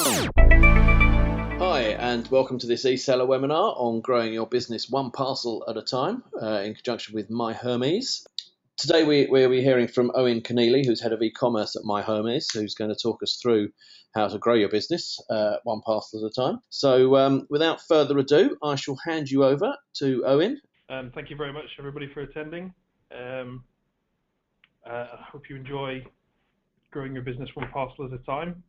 Hi, and welcome to this eSeller webinar on growing your business one parcel at a time in conjunction with My Hermes. Today we're hearing from Eoin Kenneally, who's head of e-commerce at My Hermes, who's going to talk us through how to grow your business one parcel at a time. So without further ado, I shall hand you over to Eoin. Thank you very much, everybody, for attending. I hope you enjoy growing your business one parcel at a time.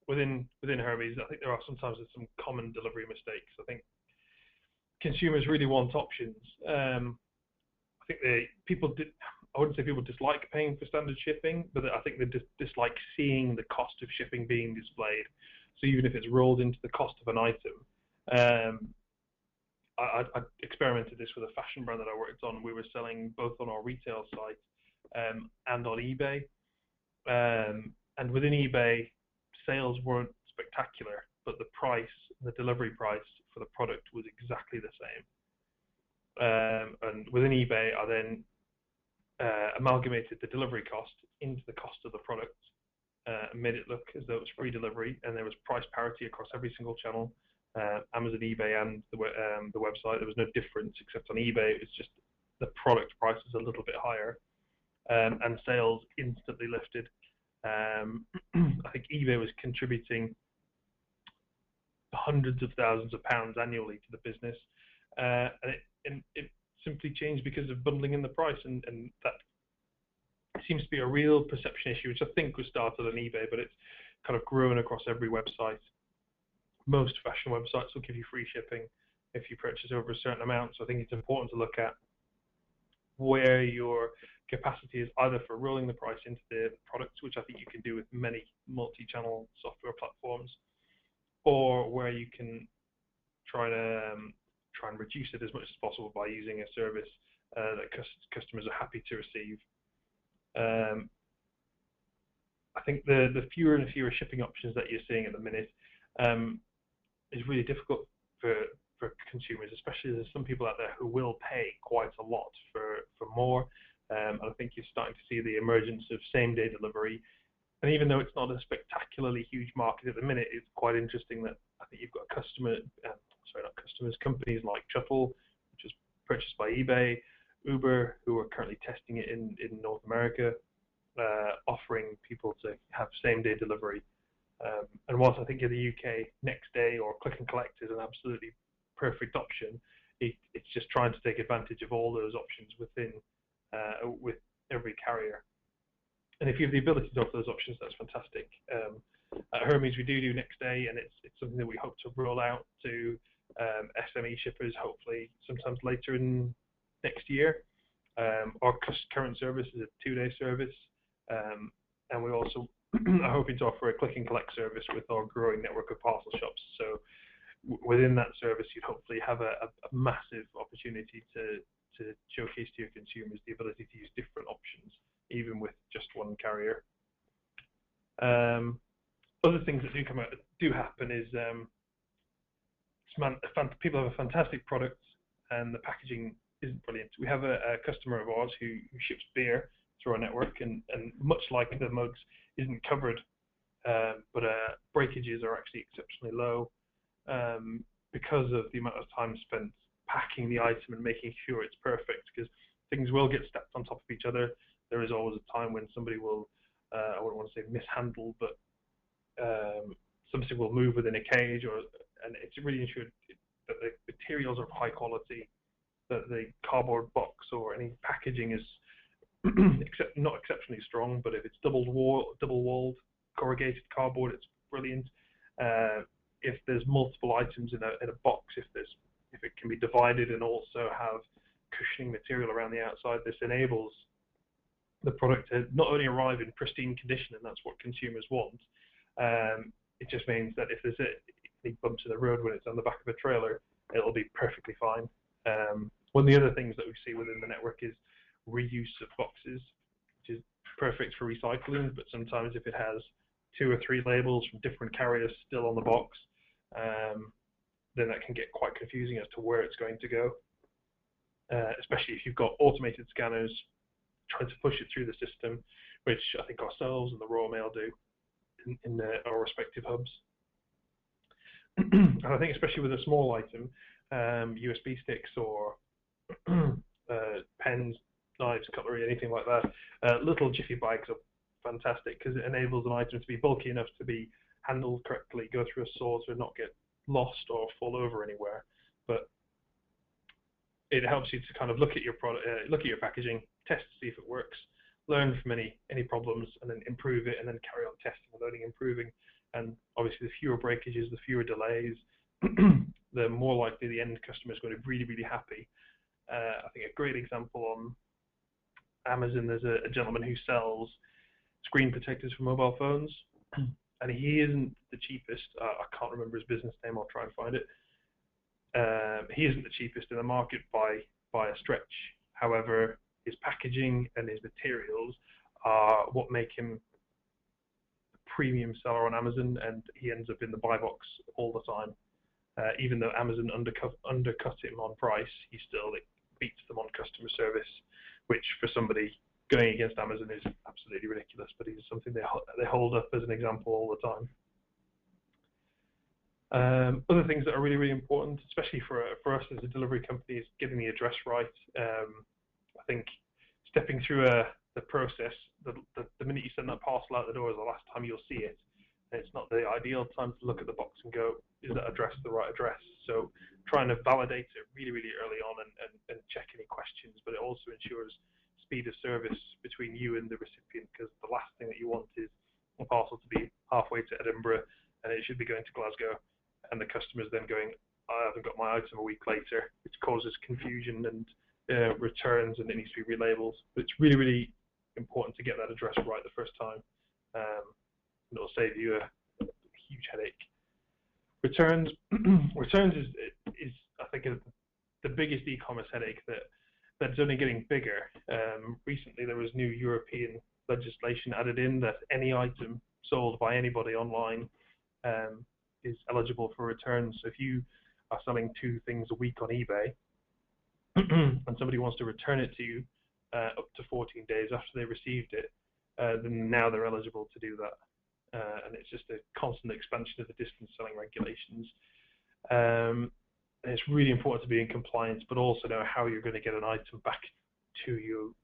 Within Hermes, I think there are sometimes some common delivery mistakes. I think consumers really want options. I think I wouldn't say people dislike paying for standard shipping, but I think they dislike seeing the cost of shipping being displayed. So even if it's rolled into the cost of an item, I experimented this with a fashion brand that I worked on. We were selling both on our retail site and on eBay. And within eBay, sales weren't spectacular, but the delivery price for the product was exactly the same. And within eBay, I then amalgamated the delivery cost into the cost of the product and made it look as though it was free delivery, and there was price parity across every single channel. Amazon, eBay, and the website. There was no difference, except on eBay, it's just the product price is a little bit higher, and sales instantly lifted. I think eBay was contributing hundreds of thousands of pounds annually to the business, and it simply changed because of bundling in the price, and that seems to be a real perception issue, which I think was started on eBay, but it's kind of grown across every website. Most fashion websites will give you free shipping if you purchase over a certain amount. So I think it's important to look at where your capacity is, either for rolling the price into the products, which I think you can do with many multi-channel software platforms, or where you can try and reduce it as much as possible by using a service that customers are happy to receive. I think the fewer and fewer shipping options that you're seeing at the minute is really difficult for consumers, especially there's some people out there who will pay quite a lot for more. And I think you're starting to see the emergence of same-day delivery. And even though it's not a spectacularly huge market at the minute, it's quite interesting that I think you've got companies like Shuttle, which is purchased by eBay, Uber, who are currently testing it in North America, offering people to have same-day delivery. And whilst I think in the UK, next day or click and collect is an absolutely perfect option, it's just trying to take advantage of all those options with every carrier. And if you have the ability to offer those options, that's fantastic. At Hermes, we do next day, and it's something that we hope to roll out to SME shippers, hopefully sometimes later in next year. Our current service is a 2-day service, and we also are hoping to offer a click and collect service with our growing network of parcel shops. So within that service, you'd hopefully have a massive opportunity to showcase to your consumers the ability to use different options, even with just one carrier. Other things that do happen is people have a fantastic product and the packaging isn't brilliant. We have a customer of ours who ships beer through our network, and much like the mugs, isn't covered, but breakages are actually exceptionally low because of the amount of time spent packing the item and making sure it's perfect, because things will get stacked on top of each other. There is always a time when somebody will, I wouldn't want to say mishandle, but something will move within a cage, and it's really ensured that the materials are of high quality, that the cardboard box or any packaging is not exceptionally strong, but if it's double-walled corrugated cardboard, it's brilliant. If there's multiple items in a box, if it can be divided and also have cushioning material around the outside, this enables the product to not only arrive in pristine condition, and that's what consumers want. It just means that if there's any bumps in the road when it's on the back of a trailer, it'll be perfectly fine. One of the other things that we see within the network is reuse of boxes, which is perfect for recycling, but sometimes if it has 2 or 3 labels from different carriers still on the box, then that can get quite confusing as to where it's going to go, especially if you've got automated scanners trying to push it through the system, which I think ourselves and the Royal Mail do. in our respective hubs. And I think especially with a small item, USB sticks or pens, knives, cutlery, anything like that, little jiffy bags are fantastic because it enables an item to be bulky enough to be handled correctly, go through a sorter, not get lost or fall over anywhere. But it helps you to kind of look at your product, look at your packaging, test to see if it works, learn from any problems, and then improve it, and then carry on testing, learning, improving. And obviously, the fewer breakages, the fewer delays, the more likely the end customer is going to be really, really happy. I think a great example on Amazon, there's a gentleman who sells screen protectors for mobile phones, and he isn't the cheapest. I can't remember his business name. I'll try and find it. He isn't the cheapest in the market by a stretch. However, his packaging and his materials are what make him a premium seller on Amazon, and he ends up in the buy box all the time. Even though Amazon undercut him on price, he still beats them on customer service, which for somebody going against Amazon is absolutely ridiculous, but it's something they hold up as an example all the time. Other things that are really, really important, especially for us as a delivery company, is getting the address right. I think stepping through the process, the minute you send that parcel out the door is the last time you'll see it. And it's not the ideal time to look at the box and go, is that address the right address? So trying to validate it really, really early on and check any questions, but it also ensures speed of service between you and the recipient, because the last thing that you want is a parcel to be halfway to Edinburgh and it should be going to Glasgow, and the customer's then going, I haven't got my item a week later, which causes confusion and returns, and it needs to be relabeled. But it's really, really important to get that address right the first time. It'll save you a huge headache. Returns is I think the biggest e-commerce headache that's only getting bigger. Recently there was new European legislation added in that any item sold by anybody online is eligible for returns. So if you are selling 2 things a week on eBay and somebody wants to return it to you up to 14 days after they received it, then now they're eligible to do that. And it's just a constant expansion of the distance selling regulations. And it's really important to be in compliance, but also know how you're going to get an item back to you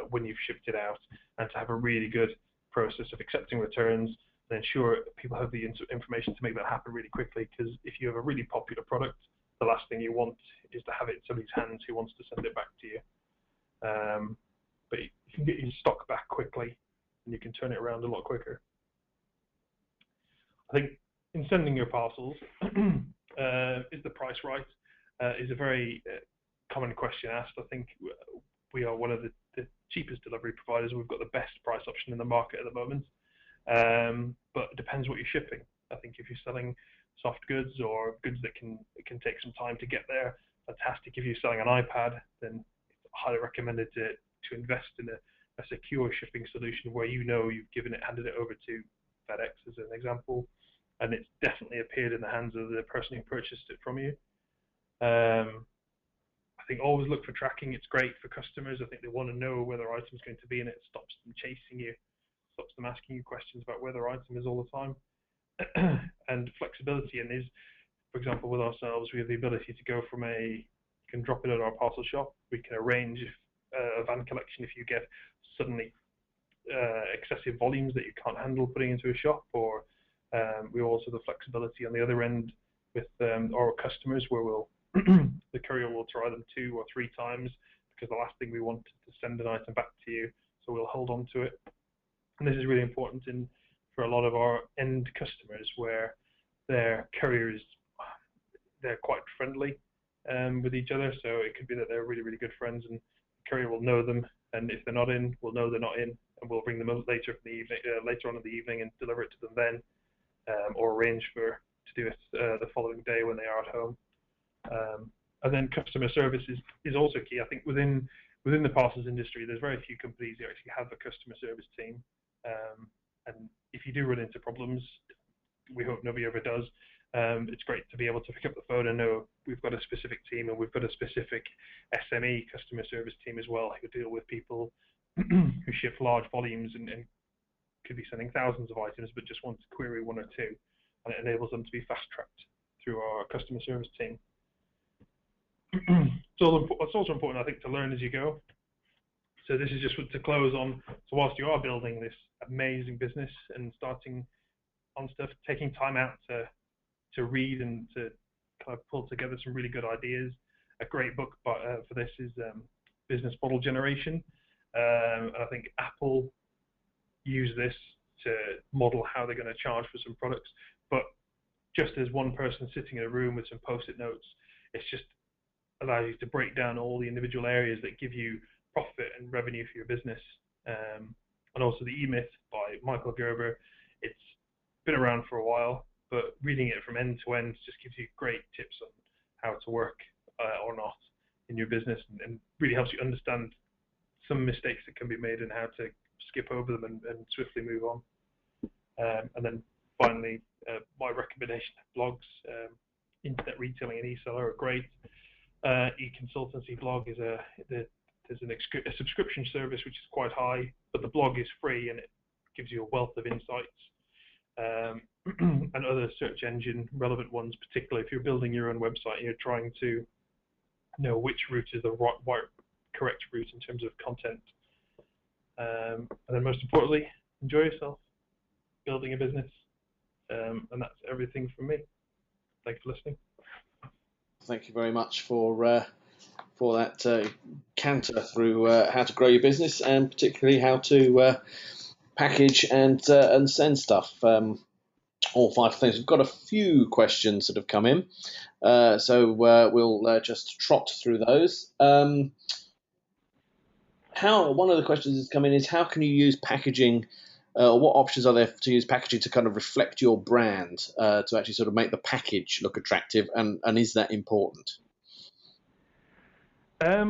when you've shipped it out, and to have a really good process of accepting returns and ensure people have the information to make that happen really quickly. Because if you have a really popular product, the last thing you want is to have it in somebody's hands who wants to send it back to you. But you can get your stock back quickly, and you can turn it around a lot quicker. I think in sending your parcels, is the price right? Is a very common question asked. I think we are one of the cheapest delivery providers. We've got the best price option in the market at the moment. But it depends what you're shipping. I think if you're selling soft goods or goods that can take some time to get there, fantastic. If you're selling an iPad, then it's highly recommended to invest in a secure shipping solution where you know you've handed it over to FedEx as an example, and it's definitely appeared in the hands of the person who purchased it from you. I think always look for tracking. It's great for customers. I think they want to know where their item is going to be, and it stops them chasing you, stops them asking you questions about where their item is all the time. And flexibility is, for example, with ourselves, we have the ability to go from you can drop it at our parcel shop. We can arrange a van collection if you get suddenly excessive volumes that you can't handle putting into a shop, or we also have the flexibility on the other end with our customers, where the courier will try them 2 or 3 times, because the last thing we want is to send an item back to you, so we'll hold on to it. And this is really important for a lot of our end customers, where their couriers, they're quite friendly with each other. So it could be that they're really, really good friends, and the courier will know them, and if they're not in, we'll know they're not in, and we'll bring them up later on in the evening and deliver it to them then, or arrange to do it the following day when they are at home. And then customer service is also key. I think within the parcels industry, there's very few companies that actually have a customer service team. And if you do run into problems, we hope nobody ever does, it's great to be able to pick up the phone and know we've got a specific team, and we've got a specific SME customer service team as well, who deal with people who ship large volumes and could be sending thousands of items, but just want to query one or two, and it enables them to be fast-tracked through our customer service team. It's also important, I think, to learn as you go. So this is just to close on. So whilst you are building this amazing business and starting on stuff, taking time out to read and to kind of pull together some really good ideas. A great book for this is Business Model Generation. And I think Apple use this to model how they're going to charge for some products. But just as one person sitting in a room with some post-it notes, it's just allows you to break down all the individual areas that give you profit and revenue for your business. And also the E-Myth by Michael Gerber. It's been around for a while, but reading it from end to end just gives you great tips on how to work or not in your business, and really helps you understand some mistakes that can be made and how to skip over them and swiftly move on. And then finally, my recommendation of blogs. Internet retailing and eSeller are great. E-consultancy blog is there's a subscription service which is quite high, but the blog is free and it gives you a wealth of insights. And other search engine relevant ones, particularly if you're building your own website and you're trying to know which route is the correct route in terms of content. And then most importantly, enjoy yourself building a business. And that's everything from me. Thanks for listening. Thank you very much for that canter through how to grow your business, and particularly how to package and send stuff. All 5 things. We've got a few questions that have come in, so we'll just trot through those. One of the questions that's come in is, how can you use packaging? What options are there to use packaging to kind of reflect your brand, to actually sort of make the package look attractive, and is that important? I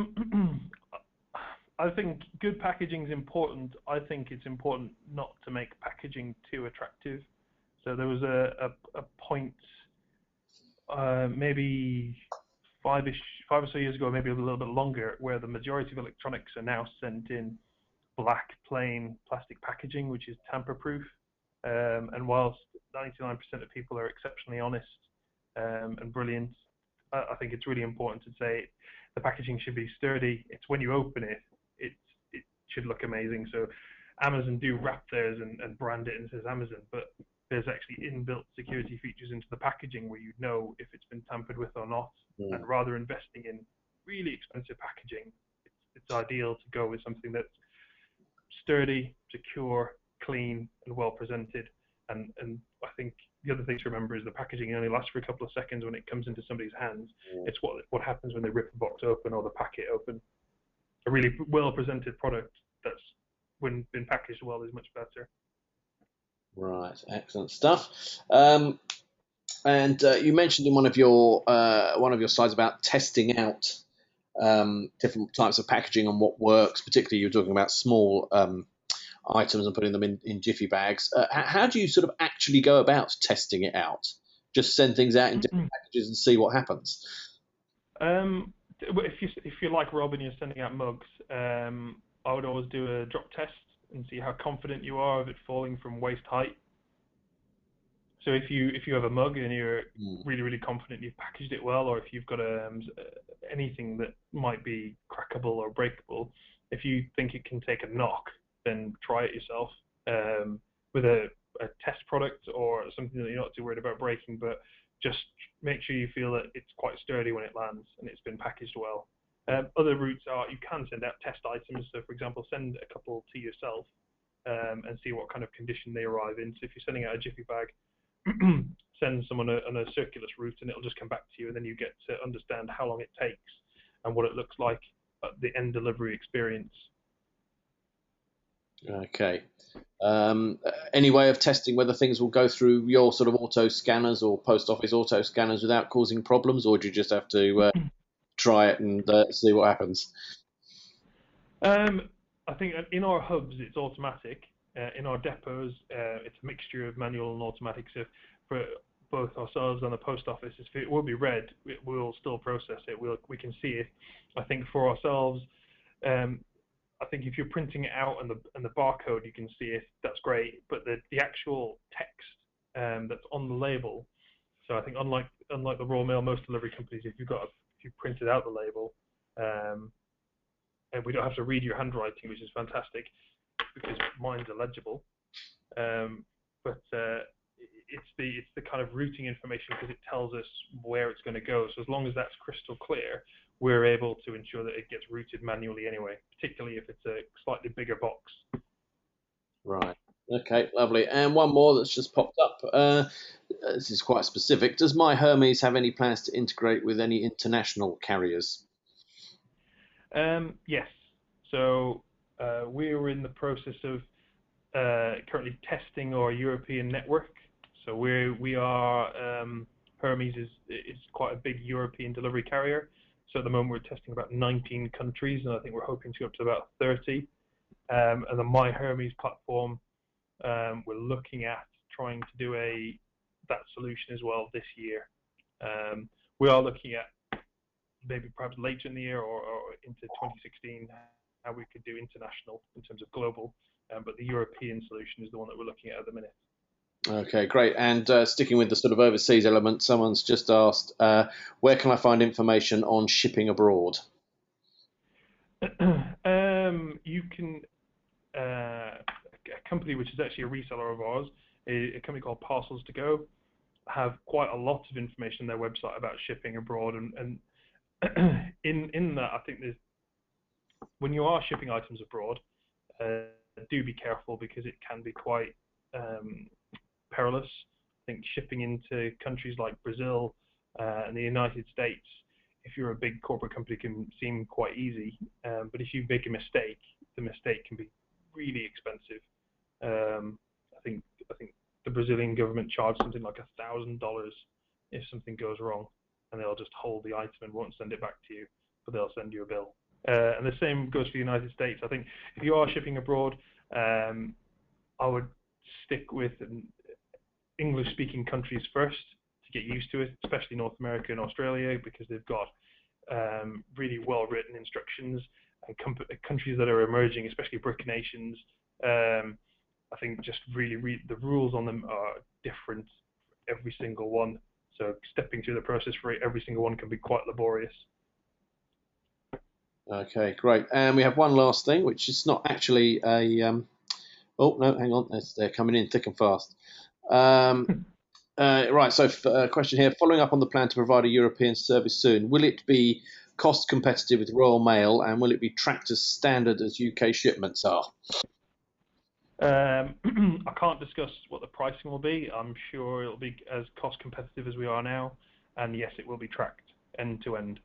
think good packaging is important. I think it's important not to make packaging too attractive. So there was a point maybe 5 or so years ago, maybe a little bit longer, where the majority of electronics are now sent in black plain plastic packaging, which is tamper-proof. And whilst 99% of people are exceptionally honest and brilliant, I think it's really important to say the packaging should be sturdy. It's when you open it, it should look amazing. So Amazon do wrap theirs and brand it and says Amazon, but there's actually inbuilt security features into the packaging where you know if it's been tampered with or not. And rather investing in really expensive packaging, it's ideal to go with something that's sturdy, secure, clean, and well presented. And I think the other thing to remember is the packaging only lasts for a couple of seconds when it comes into somebody's hands. It's what happens when they rip the box open or the packet open. A really well presented product that's, when been packaged well, is much better. Right, excellent stuff. And you mentioned in one of your slides about testing out different types of packaging and what works. Particularly, you were talking about small items and putting them in jiffy bags. How do you sort of actually go about testing it out? Just send things out in different packages and see what happens? If you're like Rob and you're sending out mugs, I would always do a drop test and see how confident you are of it falling from waist height. So if you have a mug and you're really, really confident you've packaged it well, or if you've got anything that might be crackable or breakable, if you think it can take a knock, then try it yourself with a test product or something that you're not too worried about breaking, but just make sure you feel that it's quite sturdy when it lands and it's been packaged well. Other routes are, you can send out test items. So for example, send a couple to yourself and see what kind of condition they arrive in. So if you're sending out a jiffy bag, send someone on a circular route and it'll just come back to you, and then you get to understand how long it takes and what it looks like at the end delivery experience. Okay. Any way of testing whether things will go through your sort of auto scanners or post office auto scanners without causing problems, or do you just have to try it and see what happens? I think in our hubs it's automatic. In our depots, it's a mixture of manual and automatic. So for both ourselves and the post office, if it will be red, we'll still process it. We can see it. I think for ourselves, I think if you're printing it out and the barcode you can see it, that's great. But the actual text that's on the label. So I think unlike the Royal Mail, most delivery companies, if you printed out the label, and we don't have to read your handwriting, which is fantastic because mine's illegible. But it's the kind of routing information because it tells us where it's going to go. So as long as that's crystal clear, we're able to ensure that it gets routed manually anyway, particularly if it's a slightly bigger box. Right. Okay, lovely. And one more that's just popped up. This is quite specific. Does My Hermes have any plans to integrate with any international carriers? Yes. So we're in the process of currently testing our European network. So we are Hermes is quite a big European delivery carrier. So at the moment we're testing about 19 countries, and I think we're hoping to go up to about 30. And the My Hermes platform, we're looking at trying to do that solution as well this year. We are looking at maybe perhaps later in the year or into 2016 how we could do international in terms of global, but the European solution is the one that we're looking at the minute. Okay, great. And sticking with the sort of overseas element, someone's just asked, where can I find information on shipping abroad? You can, a company which is actually a reseller of ours, a company called Parcels to Go, have quite a lot of information on their website about shipping abroad, and in that I think there's, when you are shipping items abroad, do be careful because it can be quite perilous. I think shipping into countries like Brazil and the United States, if you're a big corporate company, can seem quite easy, but if you make a mistake, the mistake can be really expensive. I think the Brazilian government charged something like $1,000 if something goes wrong, and they'll just hold the item and won't send it back to you, but they'll send you a bill. And the same goes for the United States. I think if you are shipping abroad, I would stick with English-speaking countries first to get used to it, especially North America and Australia, because they've got really well-written instructions. And countries that are emerging, especially BRIC nations, I think just really the rules on them are different for every single one. So stepping through the process for every single one can be quite laborious. Okay, great. And we have one last thing, which is not actually a. Oh no, hang on, they're coming in thick and fast. Right, so question here. Following up on the plan to provide a European service soon, will it be cost competitive with Royal Mail, and will it be tracked as standard as UK shipments are? I can't discuss what the pricing will be. I'm sure it'll be as cost competitive as we are now, and yes, it will be tracked end to end.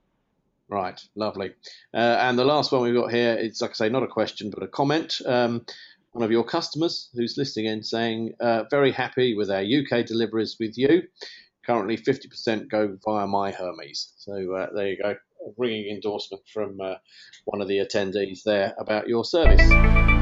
Right, lovely. And the last one we've got here is, like I say, not a question but a comment. One of your customers who's listening in saying, very happy with our UK deliveries with you. Currently 50% go via My Hermes. So there you go, a ringing endorsement from one of the attendees there about your service.